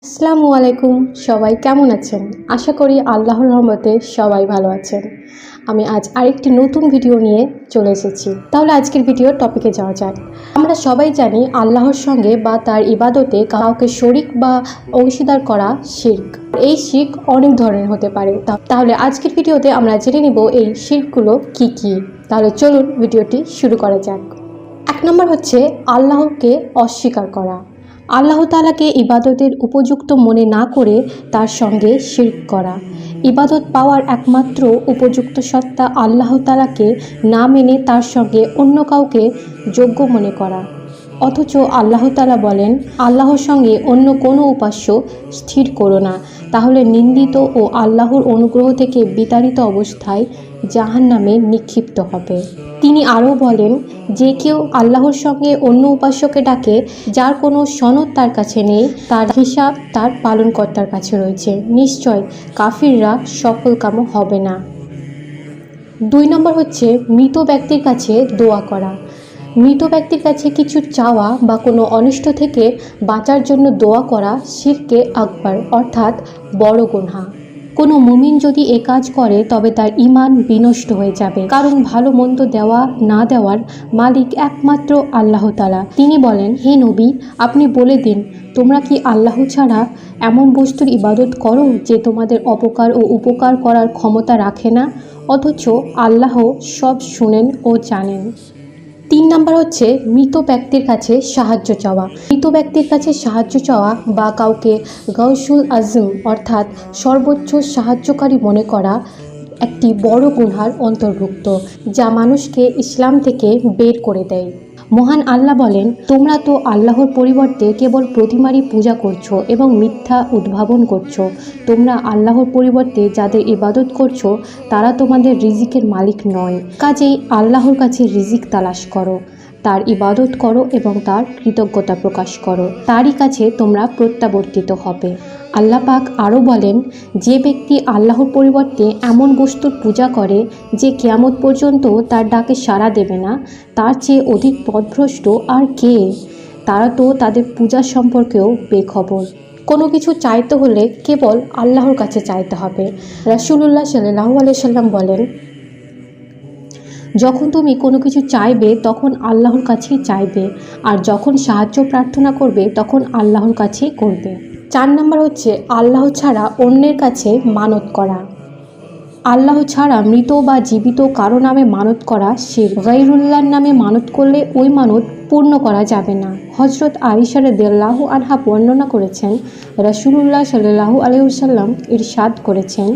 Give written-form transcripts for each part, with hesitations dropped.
আসসালামু আলাইকুম, সবাই কেমন আছেন? আশা করি আল্লাহর রহমতে সবাই ভালো আছেন। আমি আজ আরেকটি নতুন ভিডিও নিয়ে চলে এসেছি। তাহলে আজকের ভিডিওর টপিকে যাওয়া যাক। আমরা সবাই জানি আল্লাহর সঙ্গে বা তার ইবাদতে কাউকে শরিক বা অংশীদার করা শিরক। এই শিরক অনেক ধরনের হতে পারে। তাহলে আজকের ভিডিওতে আমরা জেনে নিব এই শিরকগুলো কি কি। তাহলে চলুন ভিডিওটি শুরু করা যাক। 1 নম্বর হচ্ছে আল্লাহকে অস্বীকার করা। আল্লাহ তাআলাকে ইবাদতের উপযুক্ত মনে না করে তার সঙ্গে শিরক করা। ইবাদত পাওয়ার একমাত্র উপযুক্ত সত্তা আল্লাহ তাআলাকে না মেনে তার সঙ্গে অন্য কাউকে যোগ্য মনে করা। অথচ আল্লাহ তাআলা বলেন, আল্লাহর সঙ্গে অন্য কোনো উপাস্য স্থির করো না, তাহলে নিন্দিত ও আল্লাহর অনুগ্রহ থেকে বিতাড়িত অবস্থায় জাহান্নামে নিক্ষিপ্ত হবে। তিনি আরও বলেন, যে কেউ আল্লাহর সঙ্গে অন্য উপাস্যকে ডাকে যার কোনো সনদ তার কাছে নেই, তার হিসাব তার পালনকর্তার কাছে রয়েছে। নিশ্চয় কাফিররা সফলকাম হবে না। 2 নম্বর হচ্ছে মৃত ব্যক্তির কাছে দোয়া করা। মৃত ব্যক্তির কাছে কিছু চাওয়া বা কোনো অনিষ্ট থেকে বাঁচার জন্য দোয়া করা শিরকে আকবার অর্থাৎ বড় গুনাহ। কোনো মুমিন যদি এ কাজ করে তবে তার ঈমান বিনষ্ট হয়ে যাবে, কারণ ভালো মন্দ দেওয়া না দেওয়ার মালিক একমাত্র আল্লাহ তাআলা। তিনি বলেন, হে নবী, আপনি বলে দিন, তোমরা কি আল্লাহ ছাড়া এমন বস্তুর ইবাদত করো যে তোমাদের অপকার ও উপকার করার ক্ষমতা রাখে না, অথচ আল্লাহ সব শুনেন ও জানেন। 3 নম্বর হচ্ছে মৃত ব্যক্তির কাছে সাহায্য চাওয়া। মৃত ব্যক্তির কাছে সাহায্য চাওয়া বা কাউকে গাউসুল আজম অর্থাৎ সর্বোচ্চ সাহায্যকারী মনে করা একটি বড় গুনার অন্তর্ভুক্ত, যা মানুষকে ইসলাম থেকে বের করে দেয়। মহান আল্লাহ বলেন, তোমরা তো আল্লাহর পরিবর্তে কেবল প্রতিমারই পূজা করছো এবং মিথ্যা উদ্ভাবন করছো। তোমরা আল্লাহর পরিবর্তে যাদের ইবাদত করছো তারা তোমাদের রিজিকের মালিক নয়। কাজেই আল্লাহর কাছে রিজিক তালাশ করো, তার ইবাদত করো এবং তার কৃতজ্ঞতা প্রকাশ করো, তারই কাছে তোমরা প্রত্যাবর্তিত হবে। আল্লাহ পাক আরও বলেন, যে ব্যক্তি আল্লাহর পরিবর্তে এমন বস্তুর পূজা করে যে কিয়ামত পর্যন্ত তার ডাকে সাড়া দেবে না, তার চেয়ে অধিক পথভ্রষ্ট আর কে? তারা তো তাদের পূজা সম্পর্কেও বেখবর। কোনো কিছু চাইতে হলে কেবল আল্লাহর কাছে চাইতে হবে। রাসূলুল্লাহ সাল্লাল্লাহু আলাইহি সাল্লাম বলেন, যখন তুমি কোনো কিছু চাইবে তখন আল্লাহর কাছেই চাইবে, আর যখন সাহায্য প্রার্থনা করবে তখন আল্লাহর কাছেই করবে। 4 নম্বর হচ্ছে আল্লাহ ছাড়া অন্যের কাছে মানত করা। আল্লাহ ছাড়া মৃত বা জীবিত কারো নামে মানত করা শিরক। গায়রুল্লাহর নামে মানত করলে ওই মানত পূর্ণ করা যাবে না। হযরত আয়েশা রাদিয়াল্লাহু আনহা বর্ণনা করেছেন, রাসূলুল্লাহ সাল্লাল্লাহু আলাইহি ওয়াসাল্লাম ইরশাদ করেছেন,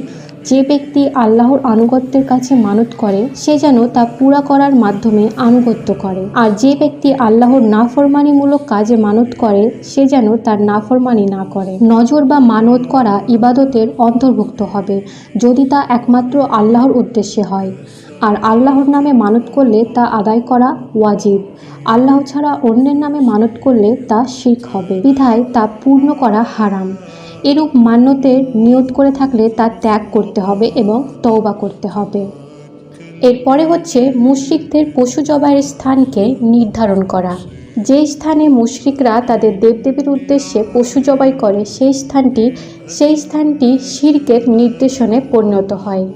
যে ব্যক্তি আল্লাহর আনুগত্যের কাছে মানত করে সে যেন তা পুরা করার মাধ্যমে আনুগত্য করে, আর যে ব্যক্তি আল্লাহর নাফরমানিমূলক কাজে মানত করে সে যেন তার নাফরমানি না করে। নজর বা মানত করা ইবাদতের অন্তর্ভুক্ত হবে যদি তা একমাত্র আল্লাহর উদ্দেশ্যে হয়, আর আল্লাহর নামে মানত করলে তা আদায় করা ওয়াজিব। আল্লাহ ছাড়া অন্যের নামে মানত করলে তা শিরক হবে, বিধায় তা পূর্ণ করা হারাম। এরূপ মান্যতের নিয়ত করে থাকলে তা ত্যাগ করতে হবে এবং তওবা করতে হবে। এরপরে হচ্ছে মুশরিকদের পশু জবাইয়ের স্থানকে নির্ধারণ করা। যে স্থানে মুশরিকরা তাদের দেবদেবীর উদ্দেশ্যে পশু জবাই করে সেই স্থানটি শিরকের নির্দেশনে পরিণত হয়,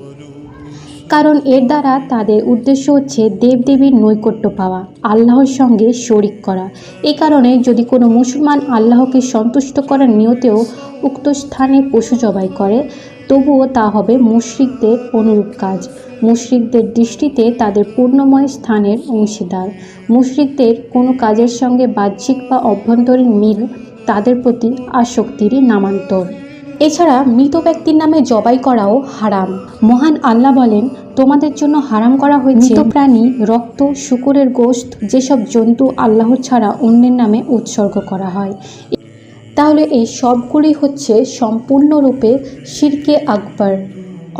কারণ এর দ্বারা তাদের উদ্দেশ্য হচ্ছে দেবদেবীর নৈকট্য পাওয়া, আল্লাহর সঙ্গে শরিক করা। এই কারণে যদি কোনো মুসলমান আল্লাহকে সন্তুষ্ট করার নিয়তেও উক্ত স্থানে পশু জবাই করে তবুও তা হবে মুশরিকদের অনুরূপ কাজ। মুশরিকদের দৃষ্টিতে তাদের পূর্ণময় স্থানের অংশীদার। মুশরিকদের কোনো কাজের সঙ্গে বাহ্যিক বা অভ্যন্তরীণ মিল তাদের প্রতি আসক্তিরই নামান্তর। এছাড়া মৃত ব্যক্তির নামে জবাই করাও হারাম। মহান আল্লাহ বলেন, তোমাদের জন্য হারাম করা হয়েছে মৃত প্রাণী, রক্ত, শূকরের গোশত, যেসব জন্তু আল্লাহ ছাড়া অন্যের নামে উৎসর্গ করা হয়। তাহলে এই সবগুলি হচ্ছে সম্পূর্ণরূপে শিরকে আকবার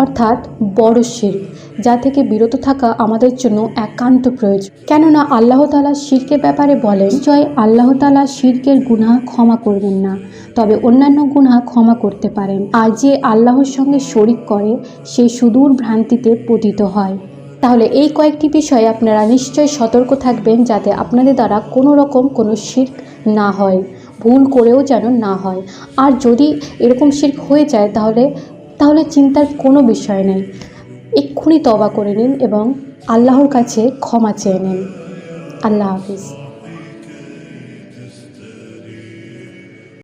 অর্থাৎ বড় শিরক, যা থেকে বিরত থাকা আমাদের জন্য একান্ত প্রয়োজন। কেননা আল্লাহ তাআলা শিরকের ব্যাপারে বলেন, নিশ্চয় আল্লাহ তাআলা শিরকের গুনাহ ক্ষমা করবেন না, তবে অন্যান্য গুনাহ ক্ষমা করতে পারেন। আর যে আল্লাহর সঙ্গে শরিক করে সে সুদূর ভ্রান্তিতে পতিত হয়। তাহলে এই কয়েকটি বিষয়ে আপনারা নিশ্চয় সতর্ক থাকবেন যাতে আপনাদের দ্বারা কোনো রকম কোনো শিরক না হয়। ভুল করেও যেন না হয়। আর যদি এরকম শিরক হয়ে যায় তাহলে চিন্তার কোনো বিষয় নেই, এক্ষুনি তওবা করে নিন এবং আল্লাহর কাছে ক্ষমা চেয়ে নিন। আল্লাহ হাফিজ।